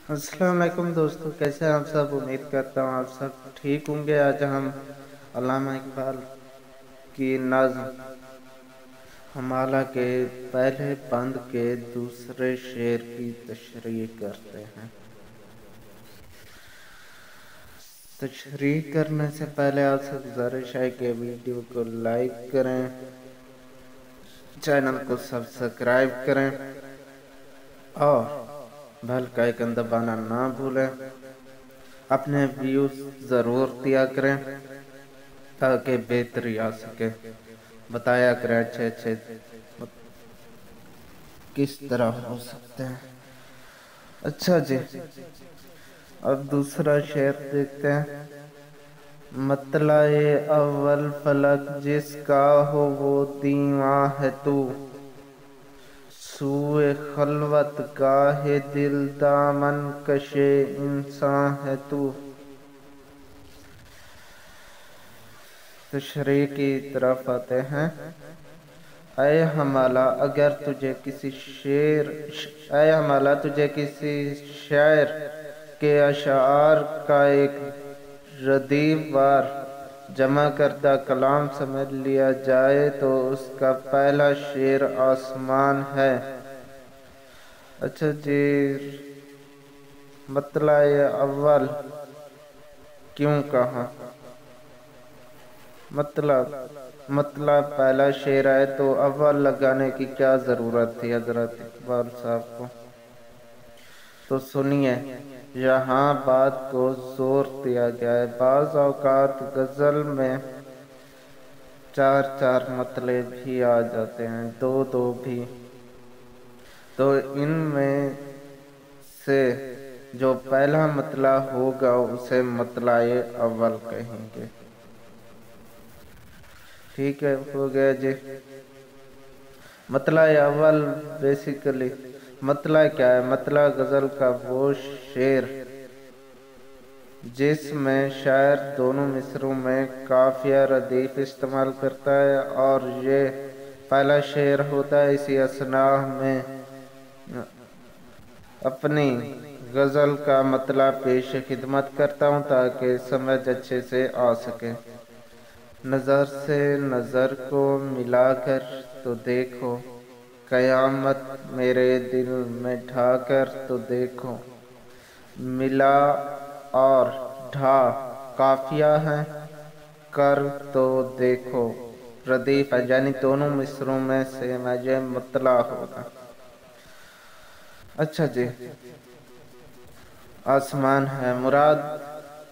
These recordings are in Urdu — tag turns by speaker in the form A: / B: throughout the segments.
A: السلام علیکم دوستو، کیسے ہیں آپ سب؟ امید کرتا ہوں آپ سب ٹھیک ہوں گے۔ آج ہم علامہ اقبال کی نظم ہمالہ کے پہلے بند کے دوسرے شعر کی تشریح کرتے ہیں۔ تشریح کرنے سے پہلے آپ سے گزارش ہے کہ ویڈیو کو لائک کریں، چینل کو سبسکرائب کریں اور بیل کا آئیکن دبانا نہ بھولیں۔ اپنے ویوز ضرور دیا کریں تاکہ بہتری آ سکے۔ بتایا کریں اچھے کس طرح ہو سکتے ہیں۔ اچھا جی، اب دوسرا شعر دیکھتے ہیں۔ مطلع اول فلک جس کا ہو وہ دیواں ہے تو، سوئے خلوت گاہ دل دامن کش انساں ہے تو۔ تشریح کی طرف آتے ہیں۔ اے ہمالہ اگر تجھے کسی شاعر کے اشعار کا ایک ردیف وار جمع کردہ کلام سمجھ لیا جائے تو اس کا پہلا شعر آسمان ہے۔ اچھا جی، مطلع اول کیوں کہا؟ مطلع پہلا شعر ہے تو اول لگانے کی کیا ضرورت تھی حضرت اقبال صاحب کو؟ تو سنیے، یہاں بات کو زور دیا گیا ہے۔ بعض اوقات غزل میں 4 مطلع بھی آ جاتے ہیں، 2 بھی۔ تو ان میں سے جو پہلا مطلع ہوگا اسے مطلع اول کہیں گے۔ ٹھیک ہے، ہو گیا جی۔ مطلع اول بیسیکلی مطلع کیا ہے؟ مطلع غزل کا وہ شعر جس میں شاعر دونوں مصرعوں میں قافیہ ردیف استعمال کرتا ہے اور یہ پہلا شعر ہوتا ہے۔ اسی اثناء میں اپنی غزل کا مطلع پیش خدمت کرتا ہوں تاکہ سمجھ اچھے سے آ سکے۔ نظر سے نظر کو ملا کر تو دیکھو، قیامت میرے دل میں ڈھا کر تو دیکھو۔ ملا اور ڈھا قافیہ ہے، کر تو دیکھو ردیف ہے، یعنی دونوں مصرعوں میں سے یہ مطلع ہوگا۔ اچھا جی، آسمان ہے مراد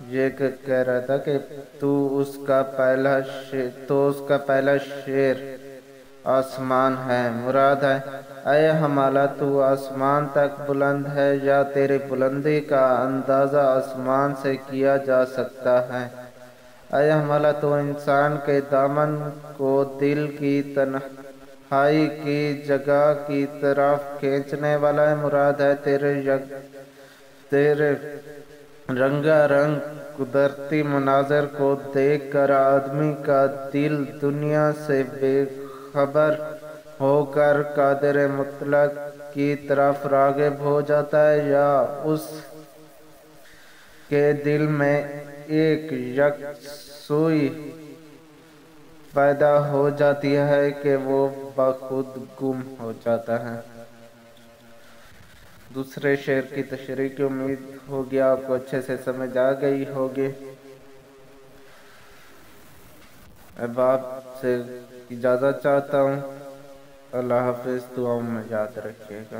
A: یہ کہہ رہا تھا کہ تو اس کا پہلا شعر آسمان ہے مراد ہے۔ اے ہمالہ تو آسمان تک بلند ہے یا تیرے بلندی کا اندازہ آسمان سے کیا جا سکتا ہے؟ اے ہمالہ تو انسان کے دامن کو دل کی تنہائی کی جگہ کی طرف کھینچنے والا ہے مراد ہے۔ تیرے رنگا رنگ قدرتی مناظر کو دیکھ کر آدمی کا دل دنیا سے بے خبر ہو کر قادر مطلق کی طرف راغب ہو جاتا ہے، یا اس کے دل میں ایک یکسوئی پیدا ہو جاتی ہے کہ وہ بخود گم ہو جاتا ہے۔ دوسرے شعر کی تشریح کی امید ہوگی آپ کو اچھے سے سمجھ آ گئی ہوگی۔ اب آپ سے اجازت چاہتا ہوں۔ اللہ حافظ، دعاؤں میں یاد رکھیے گا۔